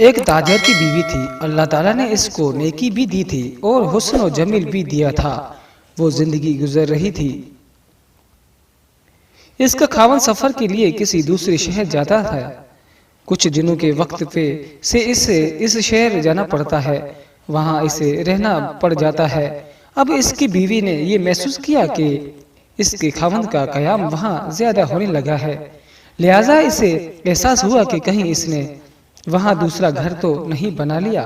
ایک تاجر کی بیوی تھی، اللہ تعالیٰ نے اس کو نیکی بھی دی تھی اور حسن و جمیل بھی دیا تھا۔ وہ زندگی گزر رہی تھی۔ اس کا خاوند سفر کے لیے کسی دوسرے شہر جاتا تھا۔ کچھ دنوں کے وقت پہ سے اسے اس شہر جانا پڑتا ہے، وہاں اسے رہنا پڑ جاتا ہے۔ اب اس کی بیوی نے یہ محسوس کیا کہ اس کے خاوند کا قیام وہاں زیادہ ہونے لگا ہے، لہٰذا اسے احساس ہوا کہ کہیں اس نے وہاں دوسرا گھر تو نہیں بنا لیا۔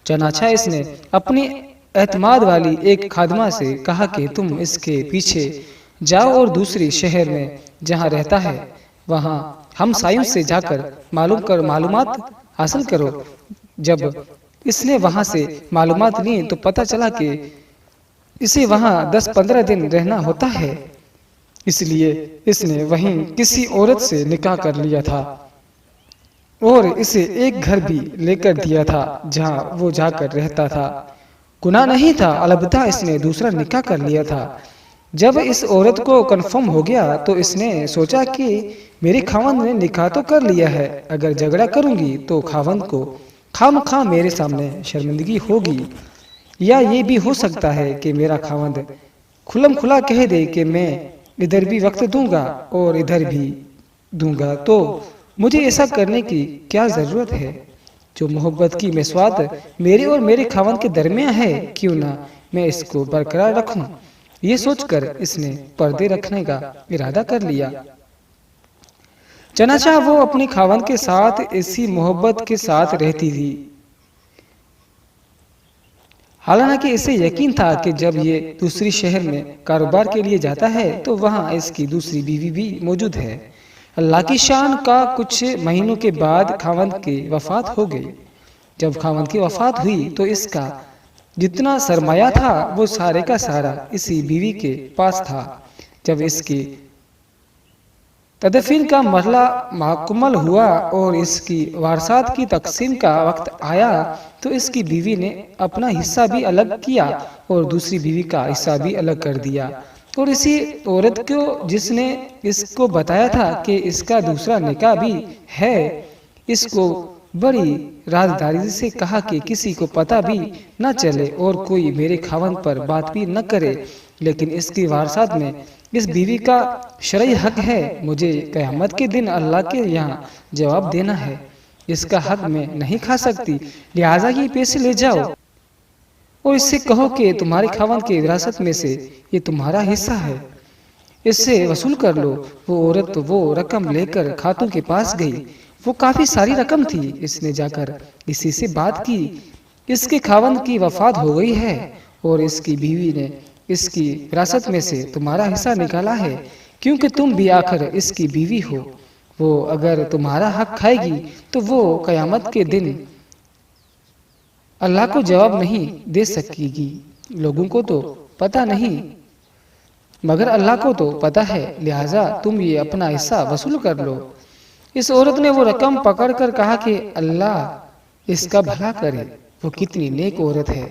چنانچہ اس نے اپنی اعتماد والی ایک خادمہ سے کہا کہ تم اس کے پیچھے جاؤ اور دوسری شہر میں جہاں رہتا ہے وہاں ہمسایوں سے جا کر معلومات حاصل کرو۔ جب اس نے وہاں سے معلومات لی تو پتہ چلا کہ اسے وہاں 10-15 دن رہنا ہوتا ہے، اس لیے اس نے وہیں کسی عورت سے نکاح کر لیا تھا اور اسے ایک گھر بھی لے کر دیا تھا جہاں وہ جا کر رہتا تھا۔ گناہ نہیں تھا، البتہ اس نے دوسرا نکاح کر لیا تھا۔ جب اس عورت کو کنفرم ہو گیا تو اس نے سوچا کہ میرے خاوند نے نکاح تو کر لیا ہے، اگر جھگڑا کروں گی تو خاوند کو خواہ میرے سامنے شرمندگی ہوگی، یا یہ بھی ہو سکتا ہے کہ میرا خاوند کھلم کھلا کہہ دے کہ میں ادھر بھی وقت دوں گا اور ادھر بھی دوں گا، تو مجھے ایسا کرنے کی کیا ضرورت ہے؟ جو محبت کی مسوات میرے اور میرے خاوند کے درمیان ہے، کیوں نہ میں اس کو برقرار رکھوں؟ یہ سوچ کر اس نے پردے رکھنے کا ارادہ کر لیا۔ چنانچہ وہ اپنے خاوند کے ساتھ اسی محبت کے ساتھ رہتی تھی، حالانکہ اسے یقین تھا کہ جب یہ دوسری شہر میں کاروبار کے لیے جاتا ہے تو وہاں اس کی دوسری بیوی بھی موجود ہے۔ اللہ کی شان کا کچھ مہینوں کے بعد خاوند کی وفات ہو گئی۔ جب خاوند کی وفات ہوئی تو اس کا جتنا سرمایہ تھا وہ سارے کا سارا اسی بیوی کے پاس تھا۔ جب اس کی تدفین کا مرحلہ مکمل ہوا اور اس کی وارثات کی تقسیم کا وقت آیا تو اس کی بیوی نے اپنا حصہ بھی الگ کیا اور دوسری بیوی کا حصہ بھی الگ کر دیا، اور اسی عورت کو جس نے اس کو بتایا تھا کہ اس کا دوسرا نکاح بھی ہے، اس کو بڑی رازداری سے کہا کہ کسی کو پتہ بھی نہ چلے اور کوئی میرے خاوند پر بات بھی نہ کرے، لیکن اس کی وارثات میں اس بیوی کا شرعی حق ہے۔ مجھے قیامت کے دن اللہ کے یہاں جواب دینا ہے، اس کا حق میں نہیں کھا سکتی، لہٰذا یہ پیسے لے جاؤ اور اس سے کہو کہ تمہارے خاوند کی وراثت میں سے یہ تمہارا حصہ ہے، اس سے وصول کر لو۔ وہ عورت وہ رقم لے کر خاتون کے پاس گئی، وہ کافی ساری رقم تھی۔ اس نے جا کر اسی سے بات کی، اس کے خاوند کی وفات ہو گئی ہے اور اس کی بیوی نے اس کی وراثت میں سے تمہارا حصہ نکالا ہے، کیونکہ تم بھی آخر اس کی بیوی ہو۔ وہ اگر تمہارا حق کھائے گی تو وہ قیامت کے دن اللہ کو جواب نہیں دے سکے گی۔ لوگوں کو تو پتہ نہیں مگر اللہ کو تو پتہ ہے، لہٰذا تم یہ اپنا حصہ وصول کر لو۔ اس عورت نے وہ رقم پکڑ کر کہا کہ اللہ اس کا بھلا کرے، وہ کتنی نیک عورت ہے،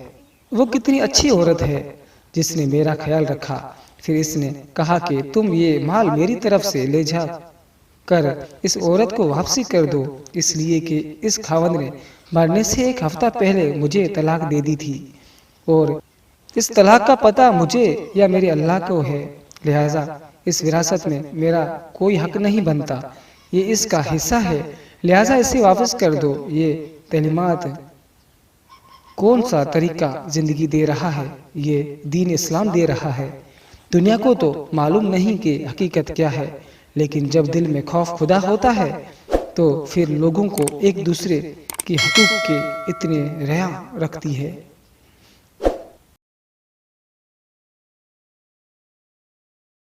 وہ کتنی اچھی عورت ہے جس نے میرا خیال رکھا۔ پھر اس نے کہا کہ تم یہ مال میری طرف سے لے جا کر اس عورت کو واپسی کر دو، اس لیے کہ اس خاوند نے مرنے سے ایک ہفتہ پہلے مجھے طلاق دے دی تھی اور اس طلاق کا پتہ مجھے یا میرے اللہ کو ہے، لہٰذا اس وراثت میں میرا کوئی حق نہیں بنتا، یہ اس کا حصہ ہے، لہٰذا اسے واپس کر دو۔ یہ تعلیمات کون سا طریقہ زندگی دے رہا ہے؟ یہ دین اسلام دے رہا ہے۔ دنیا کو تو معلوم نہیں کہ حقیقت کیا ہے، لیکن جب دل میں خوف خدا ہوتا ہے تو پھر لوگوں کو ایک دوسرے کی حقوق کے اتنے رعایت رکھتی ہے۔